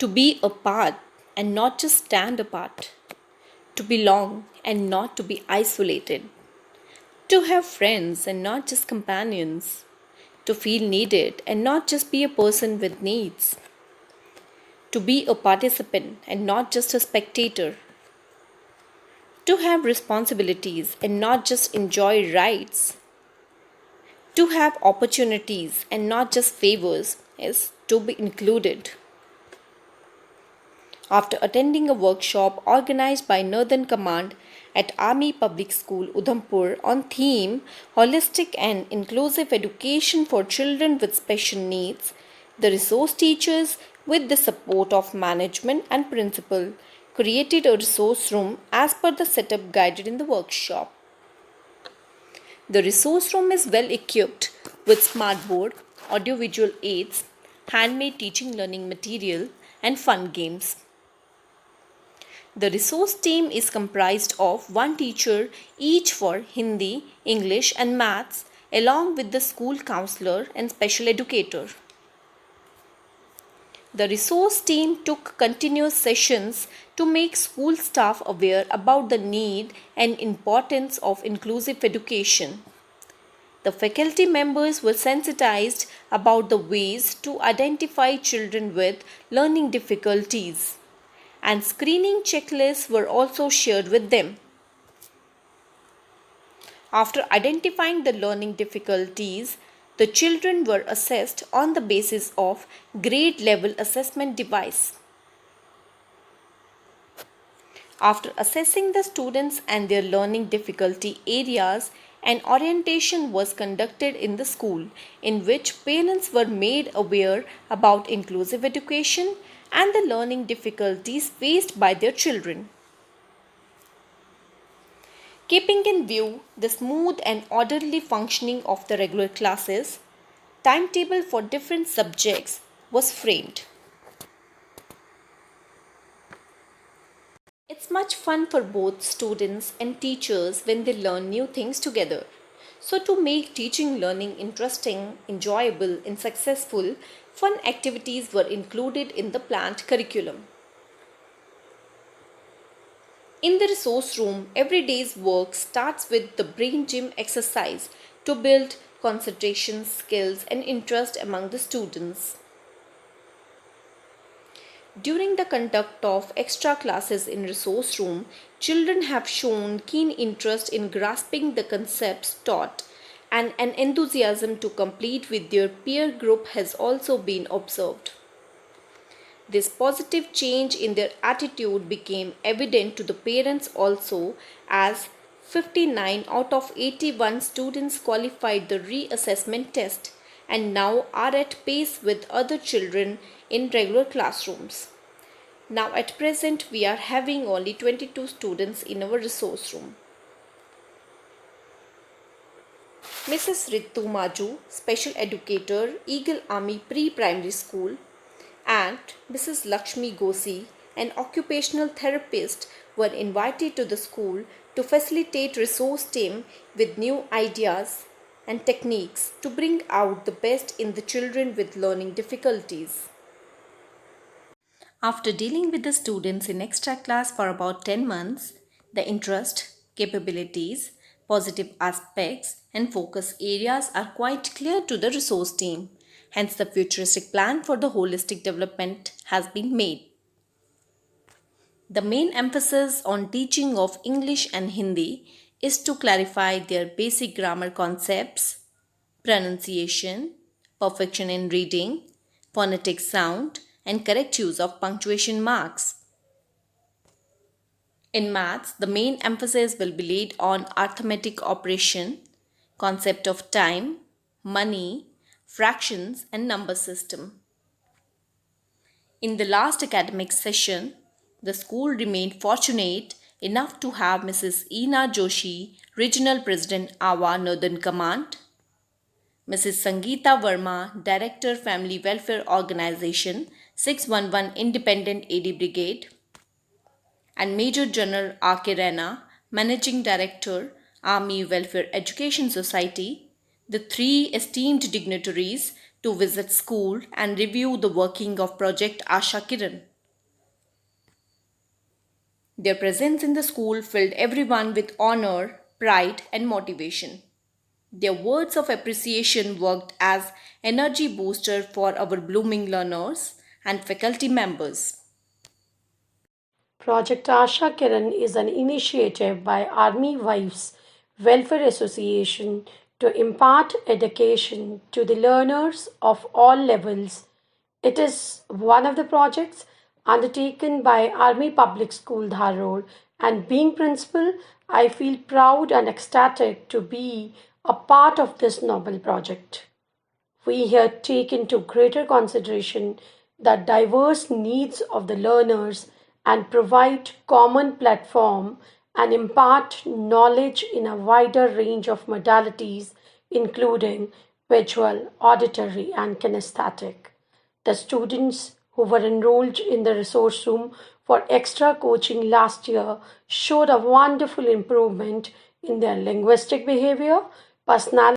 To be a part and not just stand apart, to belong and not to be isolated, to have friends and not just companions, to feel needed and not just be a person with needs, to be a participant and not just a spectator, to have responsibilities and not just enjoy rights, to have opportunities and not just favors is to be included. After attending a workshop organized by Northern Command at Army Public School Udhampur on theme Holistic and Inclusive Education for Children with Special Needs, the resource teachers, with the support of management and principal, created a resource room as per the setup guided in the workshop. The resource room is well equipped with smartboard, audiovisual aids, handmade teaching learning material, and fun games. The resource team is comprised of one teacher each for Hindi, English, and Maths, along with the school counselor and special educator. The resource team took continuous sessions to make school staff aware about the need and importance of inclusive education. The faculty members were sensitized about the ways to identify children with learning difficulties, and screening checklists were also shared with them. After identifying the learning difficulties, the children were assessed on the basis of grade level assessment device. After assessing the students and their learning difficulty areas, an orientation was conducted in the school in which parents were made aware about inclusive education and the learning difficulties faced by their children. Keeping in view the smooth and orderly functioning of the regular classes, timetable for different subjects was framed. It's much fun for both students and teachers when they learn new things together. So, to make teaching learning interesting, enjoyable, and successful, fun activities were included in the planned curriculum. In the resource room, every day's work starts with the brain gym exercise to build concentration skills and interest among the students. During the conduct of extra classes in resource room, children have shown keen interest in grasping the concepts taught, and an enthusiasm to compete with their peer group has also been observed. This positive change in their attitude became evident to the parents also, as 59 out of 81 students qualified the reassessment test and now are at pace with other children in regular classrooms. Now at present we are having only 22 students in our resource room. Mrs. Ritu Maju, Special Educator, Eagle Army Pre-Primary School, and Mrs. Lakshmi Gosi, an occupational therapist, were invited to the school to facilitate resource team with new ideas and techniques to bring out the best in the children with learning difficulties. After dealing with the students in extra class for about 10 months, the interest, capabilities, positive aspects, and focus areas are quite clear to the resource team. Hence, the futuristic plan for the holistic development has been made. The main emphasis on teaching of English and Hindi is to clarify their basic grammar concepts, pronunciation, perfection in reading, phonetic sound, and correct use of punctuation marks. In maths, the main emphasis will be laid on arithmetic operation, concept of time, money, fractions, and number system. In the last academic session, the school remained fortunate enough to have Mrs. Eena Joshi, Regional President AWA Northern Command, Mrs. Sangeeta Verma, Director Family Welfare Organization 611 Independent AD Brigade, and Major General R.K. Rana, Managing Director, Army Welfare Education Society, the three esteemed dignitaries, to visit school and review the working of Project Asha Kiran. Their presence in the school filled everyone with honor, pride, and motivation. Their words of appreciation worked as energy booster for our blooming learners and faculty members. Project Asha Kiran is an initiative by Army Wives Welfare Association to impart education to the learners of all levels. It is one of the projects undertaken by Army Public School Dharod, and being principal, I feel proud and ecstatic to be a part of this noble project. We here take into greater consideration the diverse needs of the learners and provide common platform and impart knowledge in a wider range of modalities including visual, auditory and kinesthetic. The students who were enrolled in the resource room for extra coaching last year showed a wonderful improvement in their linguistic behavior, personality